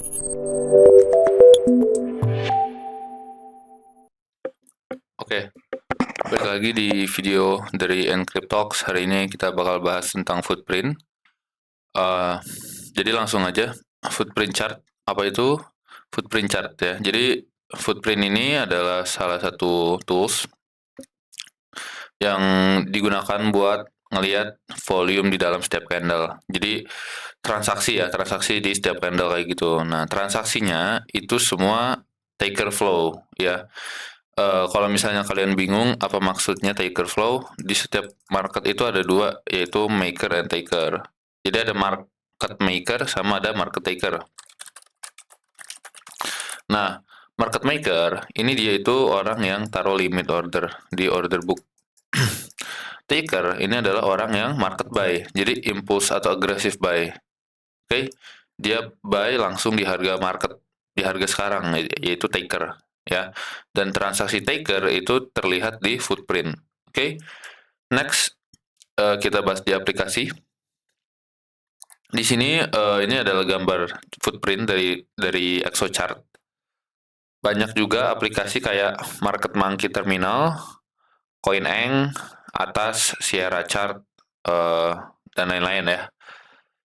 Oke, balik lagi di video dari Encrypt Talks. Hari ini kita bakal bahas tentang footprint. Jadi langsung aja, footprint chart. Apa itu footprint chart ya? Jadi footprint ini adalah salah satu tools yang digunakan buat ngelihat volume di dalam setiap candle. Jadi transaksi di setiap candle kayak gitu. Nah, transaksinya itu semua taker flow ya. Kalau misalnya kalian bingung apa maksudnya taker flow, di setiap market itu ada dua, yaitu maker and taker. Jadi ada market maker sama ada market taker. Nah, market maker ini dia itu orang yang taruh limit order di order book. Taker ini adalah orang yang market buy, jadi impulse atau aggressive buy. Oke, dia buy langsung di harga market, di harga sekarang, yaitu taker ya. Dan transaksi taker itu terlihat di footprint. Oke, next kita bahas di aplikasi. Di sini ini adalah gambar footprint dari ExoChart. Banyak juga aplikasi kayak Market Monkey Terminal, CoinEng, Atas, Sierra Chart, dan lain-lain ya.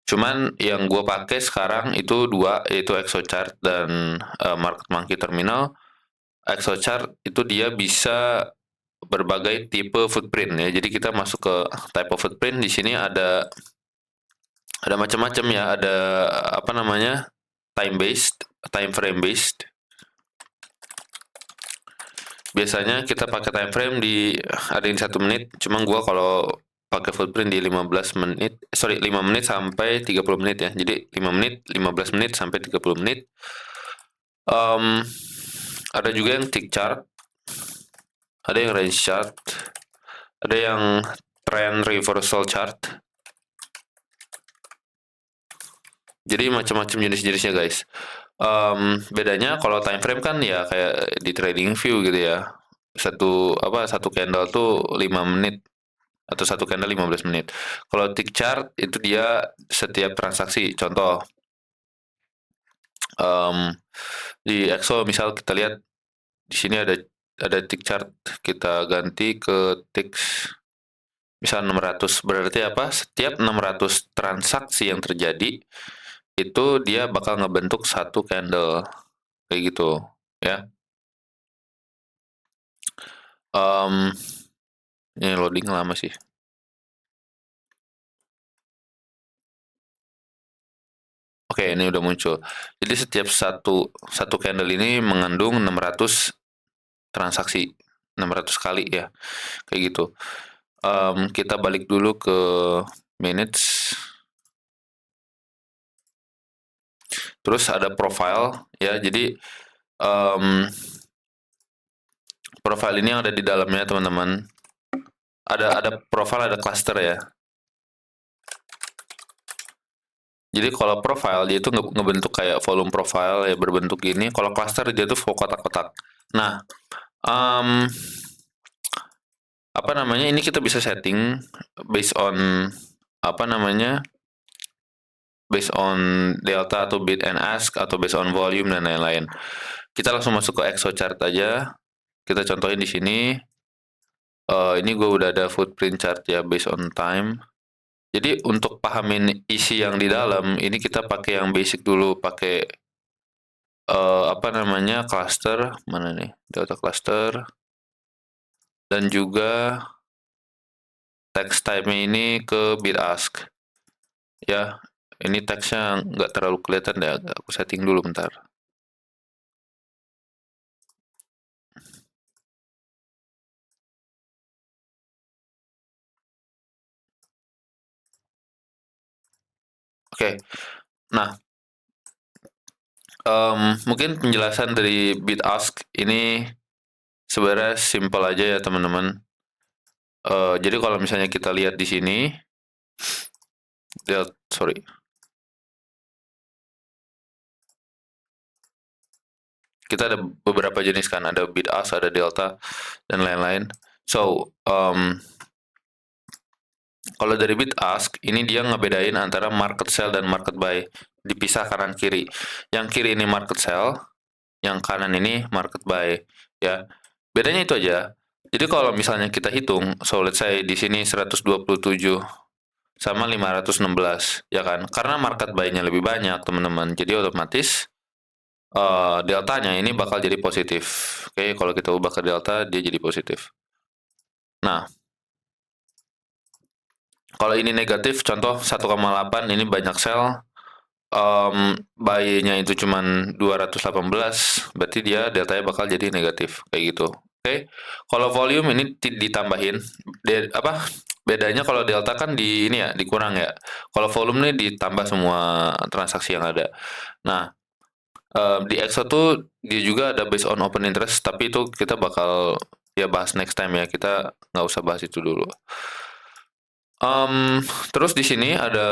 Cuman yang gue pakai sekarang itu dua, yaitu ExoChart dan Market Monkey Terminal. ExoChart itu dia bisa berbagai tipe footprint ya. Jadi kita masuk ke type of footprint. Di sini ada macam-macam ya. Ada apa namanya, time based, time frame based. Biasanya kita pakai time frame di ada yang 1 menit. Cuma gue kalau pakai footprint di 15 menit, 5 menit sampai 30 menit ya. Jadi 5 menit, 15 menit sampai 30 menit. Ada juga yang tick chart, ada yang range chart, ada yang trend reversal chart. Jadi macam-macam jenis-jenisnya guys. Bedanya kalau time frame kan ya kayak di trading view gitu ya. Satu candle tuh 5 menit atau satu candle 15 menit. Kalau tick chart itu dia setiap transaksi. Contoh di EXO misal kita lihat di sini ada tick chart, kita ganti ke tick misal 600, berarti apa? Setiap 600 transaksi yang terjadi itu dia bakal ngebentuk satu candle kayak gitu ya. Ini loading lama sih. Oke, ini udah muncul. Jadi setiap satu candle ini mengandung 600 transaksi, 600 kali ya, kayak gitu. Kita balik dulu ke minutes. Terus ada profile ya, jadi profile ini yang ada di dalamnya teman-teman. Ada profile, ada cluster ya. Jadi kalau profile dia itu ngebentuk kayak volume profile ya, berbentuk gini. Kalau cluster dia tuh kotak-kotak. Nah, apa namanya, ini kita bisa setting based on apa namanya, based on delta atau bid and ask atau based on volume dan lain-lain. Kita langsung masuk ke ExoChart aja. Kita contohin di sini. Ini gue udah ada footprint chart ya based on time. Jadi untuk pahamin isi yang di dalam ini kita pakai yang basic dulu, pakai apa namanya, cluster mana nih, delta cluster, dan juga text type ini ke bid ask ya. Ini teksnya nggak terlalu kelihatan deh, aku setting dulu bentar. Oke, nah mungkin penjelasan dari bid ask ini sebenarnya simple aja ya teman-teman. Jadi kalau misalnya kita lihat di sini, kita ada beberapa jenis kan, ada bid ask, ada delta, dan lain-lain. So, kalau dari bid ask, ini dia ngebedain antara market sell dan market buy. dipisah kanan kiri. Yang kiri ini market sell, yang kanan ini market buy, ya. Bedanya itu aja. Jadi kalau misalnya kita hitung, so let's say di sini 127 sama 516, ya kan? Karena market buy-nya lebih banyak, teman-teman. Jadi otomatis deltanya ini bakal jadi positif. Oke, kalau kita ubah ke delta, dia jadi positif. Nah, kalau ini negatif, contoh 1,8 ini banyak sell, buy-nya itu cuman 218, berarti dia deltanya bakal jadi negatif, kayak gitu. Oke, kalau volume ini ditambahin, bedanya kalau delta kan di ini ya, dikurang ya. Kalau volume nih ditambah semua transaksi yang ada. Nah, di EXO tuh dia juga ada based on open interest, tapi itu kita bakal ya bahas next time ya, kita nggak usah bahas itu dulu. Terus di sini ada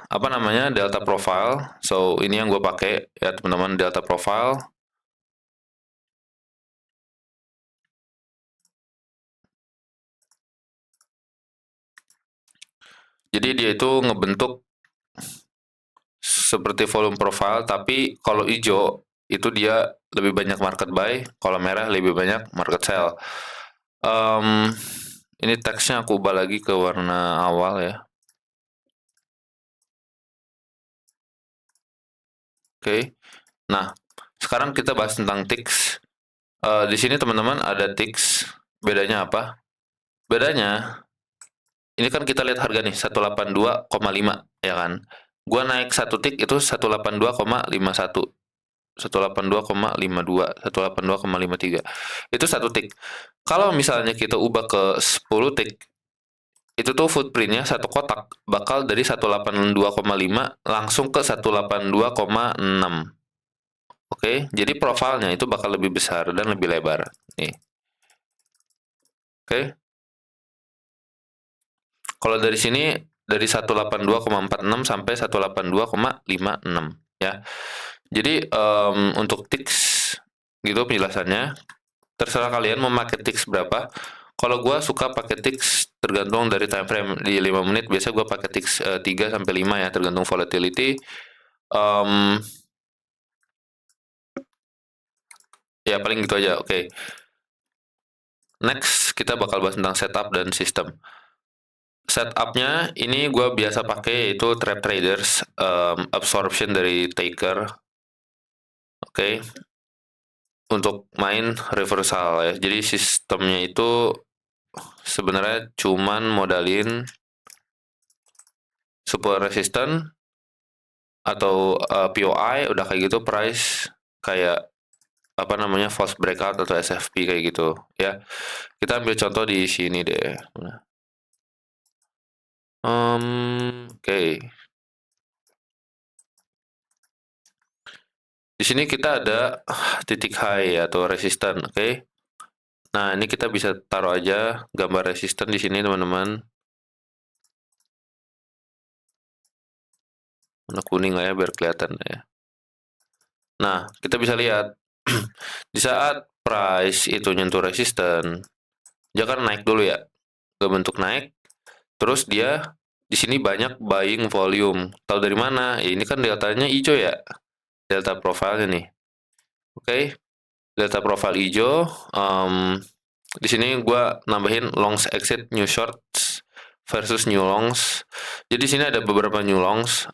apa namanya delta profile. So ini yang gue pakai ya teman-teman, delta profile. Jadi dia itu ngebentuk seperti volume profile, tapi kalau hijau itu dia lebih banyak market buy, kalau merah lebih banyak market sell. Ini teksnya aku ubah lagi ke warna awal ya. Oke. Nah, sekarang kita bahas tentang ticks. Di sini teman-teman ada ticks. Bedanya apa? Bedanya, ini kan kita lihat harga nih 182,5 ya kan. Gua naik satu tick itu 182,51. 182,52, 182,53. Itu satu tick. Kalau misalnya kita ubah ke 10 tick, itu tuh footprintnya satu kotak bakal dari 182,5 langsung ke 182,6. Oke, jadi profilnya itu bakal lebih besar dan lebih lebar. Nih. Oke. Kalau dari sini dari 182,46 sampai 182,56 ya. Jadi untuk tiks gitu penjelasannya. Terserah kalian mau pakai tiks berapa. Kalau gue suka pakai tiks tergantung dari time frame di 5 menit. Biasa gue pakai tiks 3 sampai 5 ya, tergantung volatility. Ya paling gitu aja. Oke. Next kita bakal bahas tentang setup dan sistem. Setupnya ini gue biasa pakai yaitu trap traders, absorption dari taker. Oke. Untuk main reversal ya. Jadi sistemnya itu sebenarnya cuman modalin support resistance atau POI udah kayak gitu, price kayak apa namanya false breakout atau SFP kayak gitu ya. Kita ambil contoh di sini deh. Oke. Di sini kita ada titik high atau resisten, oke. Nah, ini kita bisa taruh aja gambar resisten di sini, teman-teman. Warna kuning lah ya biar kelihatan ya. Nah, kita bisa lihat di saat price itu nyentuh resisten, dia kan naik dulu ya, ke bentuk naik, terus dia di sini banyak buying volume. Tahu dari mana? Ya ini kan deltanya hijau ya, delta profile nih. Oke, delta profile hijau. Di sini gue nambahin longs exit new shorts versus new longs. Jadi di sini ada beberapa new longs.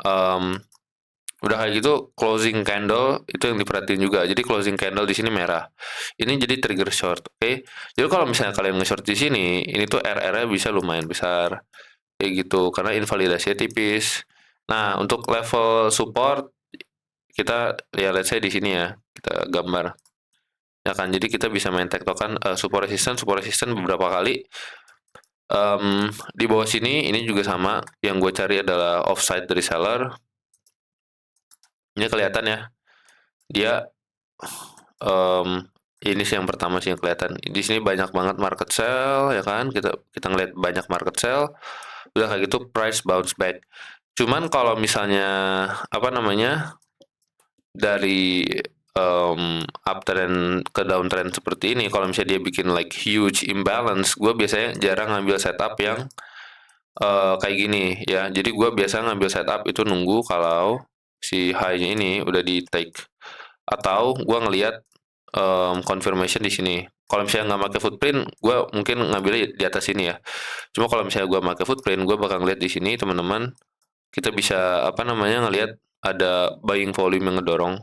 Udah kayak gitu closing candle itu yang diperhatiin juga. Jadi closing candle di sini merah. Ini jadi trigger short, oke. Jadi kalau misalnya kalian nge-short di sini, ini tuh RR-nya bisa lumayan besar. Kayak gitu karena invalidasinya tipis. Nah, untuk level support kita lihat let's say di sini ya. Kita gambar. Ya kan, jadi kita bisa main tektokan support resistance beberapa kali. Di bawah sini ini juga sama. Yang gue cari adalah offside dari seller. Ini kelihatan ya, dia ini sih yang pertama sih yang kelihatan. Di sini banyak banget market sell ya kan, kita ngeliat banyak market sell. Udah kayak gitu price bounce back. Cuman kalau misalnya apa namanya dari uptrend ke downtrend seperti ini, kalau misalnya dia bikin like huge imbalance, gue biasanya jarang ngambil setup yang kayak gini ya. Jadi gue biasa ngambil setup itu nunggu kalau si high-nya ini udah di take, atau gua ngelihat confirmation di sini. Kalau misalnya nggak pakai footprint, gua mungkin ngambilnya di atas sini ya. Cuma kalau misalnya gua pakai footprint, gua bakal ngeliat di sini teman-teman, kita bisa apa namanya ngelihat ada buying volume yang ngedorong,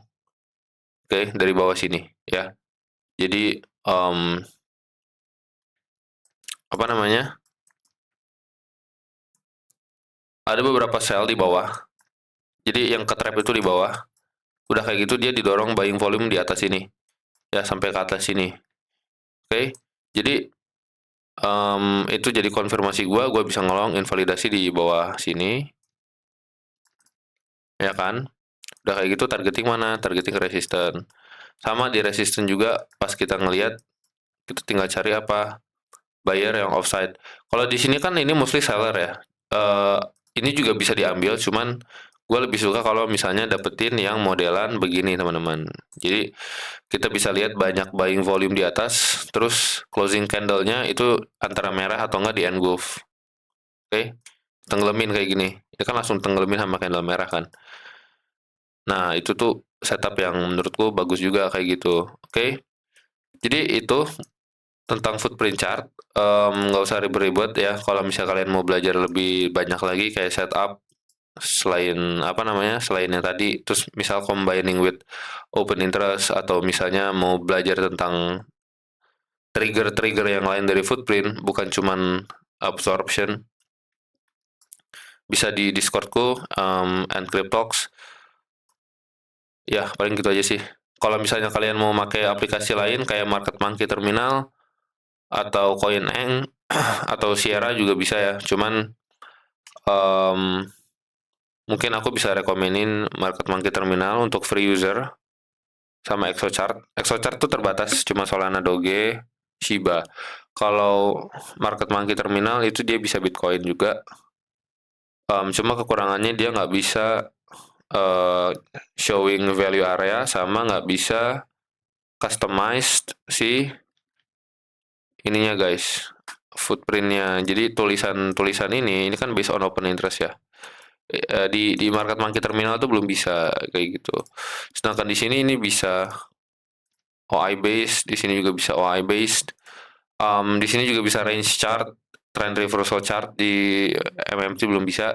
oke, dari bawah sini ya. Jadi apa namanya? Ada beberapa sell di bawah. Jadi yang ke trap itu di bawah. Udah kayak gitu dia didorong buying volume di atas sini. Ya sampai ke atas sini. Oke. Jadi itu jadi konfirmasi gua bisa ngelong invalidasi di bawah sini. Ya kan? Udah kayak gitu targeting mana? Targeting resisten. Sama di resisten juga pas kita ngelihat kita tinggal cari apa? Buyer yang offside. Kalau di sini kan ini mostly seller ya. Eh ini juga bisa diambil, cuman gue lebih suka kalau misalnya dapetin yang modelan begini teman-teman. Jadi kita bisa lihat banyak buying volume di atas, terus closing candle-nya itu antara merah atau enggak di engulf. Oke, tenggelamin kayak gini. Ini kan langsung tenggelamin sama candle merah kan. Nah itu tuh setup yang menurutku bagus juga kayak gitu. Oke, jadi itu tentang footprint chart, nggak usah ribet-ribet ya. Kalau misalnya kalian mau belajar lebih banyak lagi kayak setup, selain apa namanya, selain yang tadi, terus misal combining with open interest, atau misalnya mau belajar tentang trigger-trigger yang lain dari footprint, bukan cuman absorption, bisa di Discordku, Encryptox. Ya, paling gitu aja sih. Kalau misalnya kalian mau pakai aplikasi lain kayak Market Monkey Terminal atau CoinEng atau Sierra juga bisa ya. Cuman um, mungkin aku bisa rekomenin Market Monkey Terminal untuk free user sama ExoChart. ExoChart tuh terbatas cuma Solana, Doge, Shiba. Kalau Market Monkey Terminal itu dia bisa Bitcoin juga. Cuma kekurangannya dia nggak bisa uh, showing value area, sama nggak bisa customized si ininya guys, footprintnya. Jadi tulisan-tulisan ini kan based on open interest ya. Di market monkey terminal tuh belum bisa kayak gitu. Sedangkan di sini ini bisa OI based, di sini juga bisa OI based. Di sini juga bisa range chart, trend reversal chart. Di MMT belum bisa.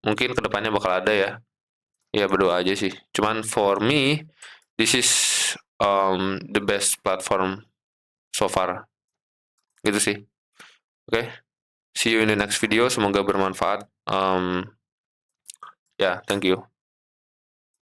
Mungkin kedepannya bakal ada ya. Ya berdoa aja sih. Cuman for me, this is the best platform so far. Gitu sih. Oke, see you in the next video. Semoga bermanfaat. Ya, thank you.